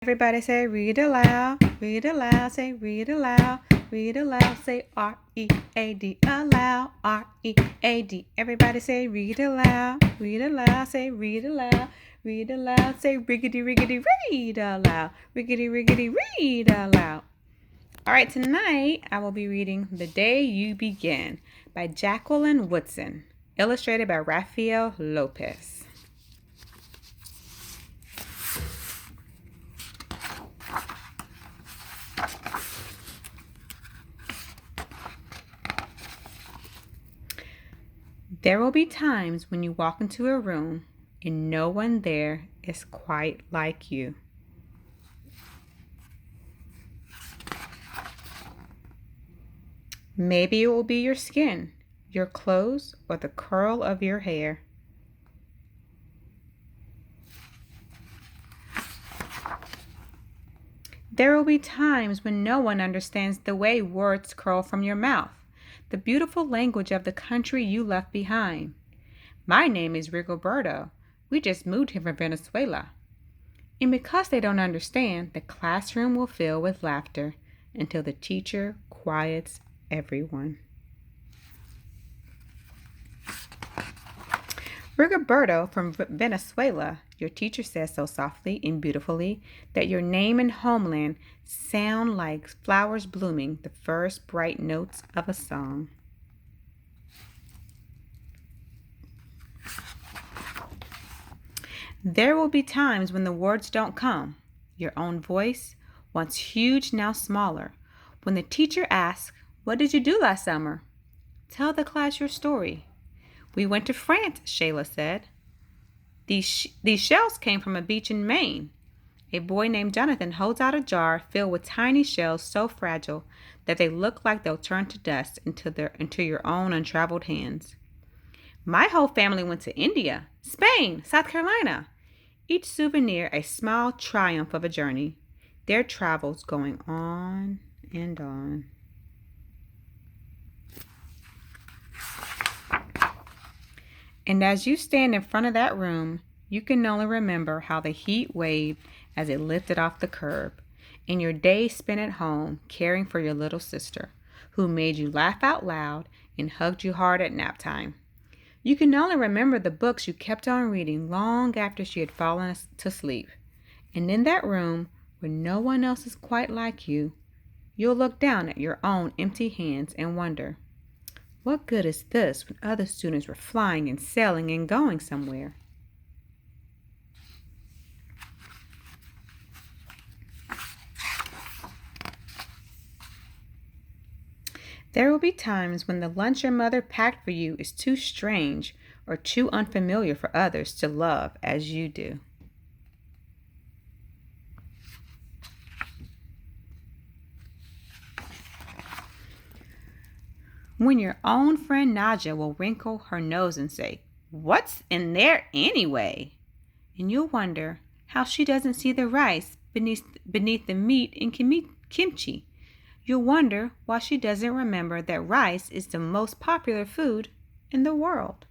Everybody say read aloud, say read aloud, say R-E-A-D, aloud, R-E-A-D. Everybody say read aloud, say read aloud, say riggedy, riggedy, riggedy, read aloud. All right, tonight I will be reading The Day You Begin by Jacqueline Woodson, illustrated by Rafael Lopez. There will be times when you walk into a room and no one there is quite like you. Maybe it will be your skin, your clothes, or the curl of your hair. There will be times when no one understands the way words curl from your mouth, the beautiful language of the country you left behind. My name is Rigoberto. We just moved here from Venezuela. And because they don't understand, the classroom will fill with laughter until the teacher quiets everyone. Rigoberto from Venezuela, your teacher says so softly and beautifully that your name and homeland sound like flowers blooming, the first bright notes of a song. There will be times when the words don't come. Your own voice, once huge, now smaller. When the teacher asks, "What did you do last summer?" Tell the class your story. "We went to France," Shayla said. These shells came from a beach in Maine. A boy named Jonathan holds out a jar filled with tiny shells so fragile that they look like they'll turn to dust into your own untraveled hands. My whole family went to India, Spain, South Carolina. Each souvenir a small triumph of a journey. Their travels going on and on. And as you stand in front of that room, you can only remember how the heat waved as it lifted off the curb, and your day spent at home caring for your little sister, who made you laugh out loud and hugged you hard at nap time. You can only remember the books you kept on reading long after she had fallen to sleep. And in that room, where no one else is quite like you, you'll look down at your own empty hands and wonder, what good is this when other students were flying and sailing and going somewhere? There will be times when the lunch your mother packed for you is too strange or too unfamiliar for others to love as you do. When your own friend Naja will wrinkle her nose and say, "What's in there anyway?" And you'll wonder how she doesn't see the rice beneath the meat in kimchi. You'll wonder why she doesn't remember that rice is the most popular food in the world.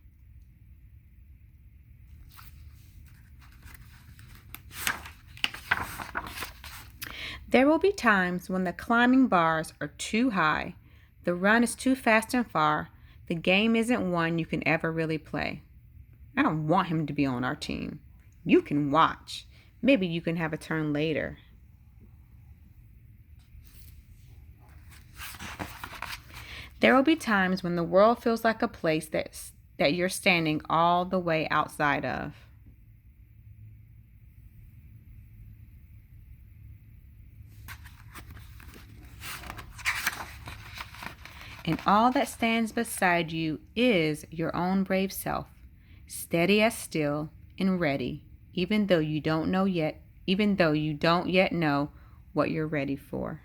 There will be times when the climbing bars are too high, the run is too fast and far, the game isn't one you can ever really play. I don't want him to be on our team. You can watch. Maybe you can have a turn later. There will be times when the world feels like a place that you're standing all the way outside of. And all that stands beside you is your own brave self, steady as steel and ready, even though you don't yet know what you're ready for.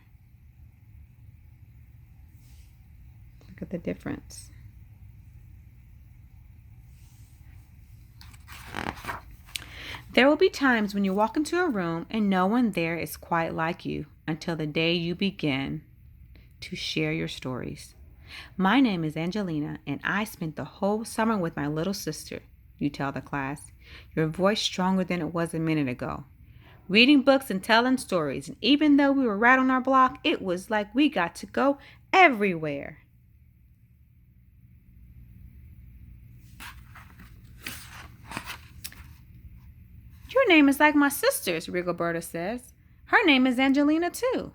Look at the difference. There will be times when you walk into a room and no one there is quite like you until the day you begin to share your stories. My name is Angelina, and I spent the whole summer with my little sister, you tell the class, your voice stronger than it was a minute ago. reading books and telling stories. And even though we were right on our block, it was like we got to go everywhere. Your name is like my sister's, Rigoberta says. Her name is Angelina, too.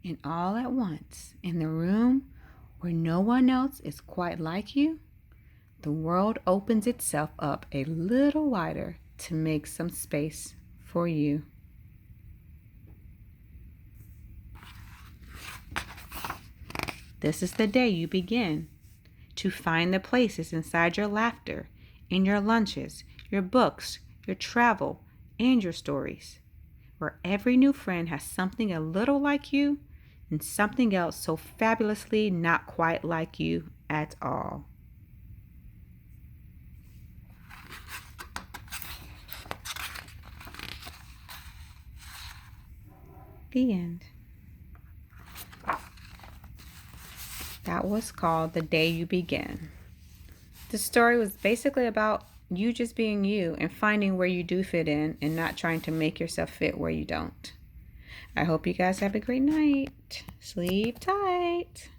And all at once, in the room where no one else is quite like you, the world opens itself up a little wider to make some space for you. This is the day you begin to find the places inside your laughter, in your lunches, your books, your travel, and your stories, where every new friend has something a little like you and something else so fabulously not quite like you at all. The end. That was called The Day You Begin. The story was basically about you just being you and finding where you do fit in and not trying to make yourself fit where you don't. I hope you guys have a great night. Sleep tight.